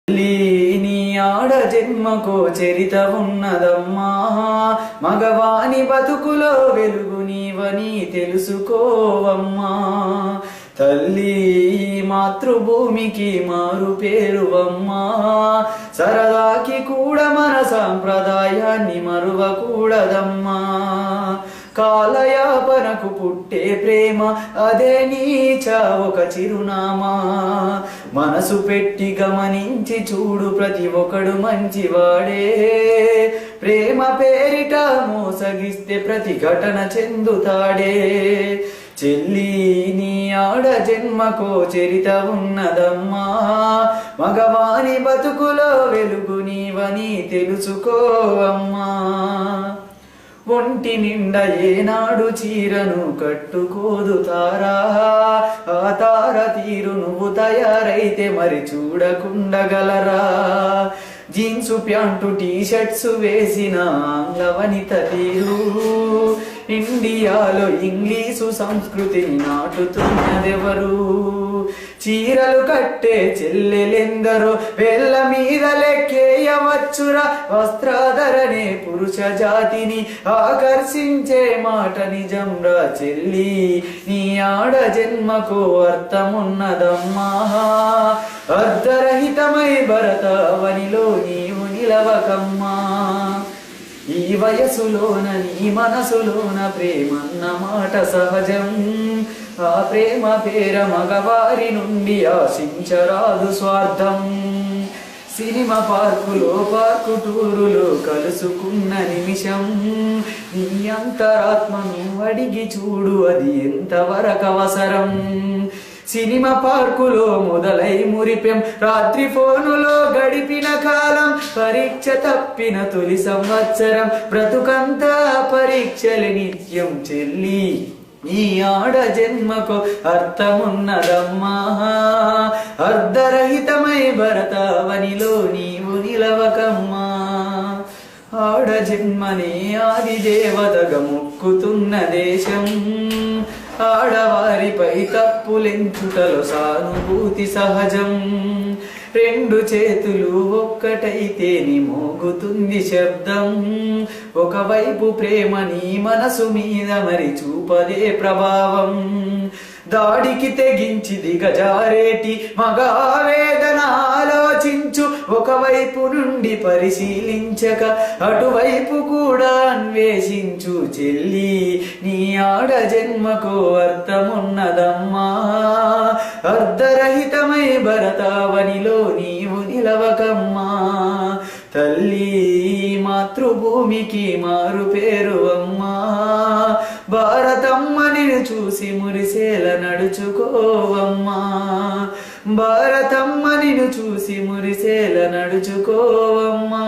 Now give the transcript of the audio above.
నీ ఆడ జన్మకో చరిత ఉన్నదమ్మా, మగవాని బతుకులో వెలుగు నీవని తెలుసుకోవమ్మా. తల్లి మాతృభూమికి మారు పేరువమ్మా, సరదాకి కూడా మన సాంప్రదాయాన్ని మరువకూడదమ్మా. కాలయాపనకు పుట్టే ప్రేమ అదే నీ చావొక చిరునామా. మనసు పెట్టి గమనించి చూడు ప్రతి ఒక్కడు మంచివాడే, ప్రేమ పేరిట మోసగిస్తే ప్రతి ఘటన చెందుతాడే. చెల్లి నీ ఆడ జన్మకో చరిత ఉన్నదమ్మా, మగవాని బతుకులో వెలుగు నీవని తెలుసుకోవమ్మా. ఒంటి నిండా ఏనాడు చీరను కట్టుకోదు తారా, ఆ తార తీరు నువ్వు తయారైతే మరి చూడకుండగలరా. జీన్సు ప్యాంటు టీషర్ట్స్ వేసిన ఆంగ్ల వనిత తీరు ఇండియాలో ఇంగ్లీషు సంస్కృతిని నాటుతున్నదెవరు. చీరలు కట్టే చెల్లెలెందరో వేళ్ళ మీద లెక్కేయవచ్చురా. వస్త్రాధరణే పురుష జాతిని ఆకర్షించే మాట నిజంరా. చెల్లి నీ ఆడ జన్మకు అర్థమున్నదమ్మా, అర్ధరహితమై భరతావనిలో నీవు నిలవకమ్మా. ఈ వయసులోన నీ మనసులోన ప్రేమన్న మాట సహజం, ఆ ప్రేమ పేర మగవారి నుండి ఆశించరాదు స్వార్థం. సినిమా పార్కులో పార్కు టూరులో కలుసుకున్న నిమిషం, నీ అంతరాత్మను అడిగి చూడు అది ఎంతవరకు అవసరం. సినిమా పార్కులో మొదలై మురిపెం, రాత్రి ఫోనులో గడిపిన కాలం, పరీక్ష తప్పిన తొలి సంవత్సరం, బ్రతుకంతా పరీక్షలు నిత్యం. చెల్లి నీ ఆడ జన్మకు అర్థమున్నదమ్మా, అర్ధరహితమై భరతావనిలో నీవు నిలవకమ్మా. ఆడ జన్మనే ఆది దేవతగా మొక్కుతున్న దేశం, ఆడవారిపై తప్పులెంచుటలో సానుభూతి సహజం. రెండు చేతులు ఒక్కటైతే ని మోగుతుంది శబ్దం, ఒకవైపు ప్రేమ నీ మనసు మీద మరి చూపదే ప్రభావం. దాడికి తెగించి దిగజారేటి మగ ఆవేదన ఆలోచించు, ఒకవైపు నుండి పరిశీలించక అటువైపు కూడా అన్వేషించు. చెల్లి నీ ఆడ జన్మకు అర్థమున్నదమ్మా, అర్ధరహితమై భరతావనిలో నీవు నిలవకమ్మా. తల్లి మాతృభూమికి మారు పేరు అమ్మా, భారతమ్మ నిన్ను చూసి మురిసేల నడుచుకోవమ్మా. భారతమ్మ నిన్ను చూసి మురిసేల నడుచుకోవమ్మా.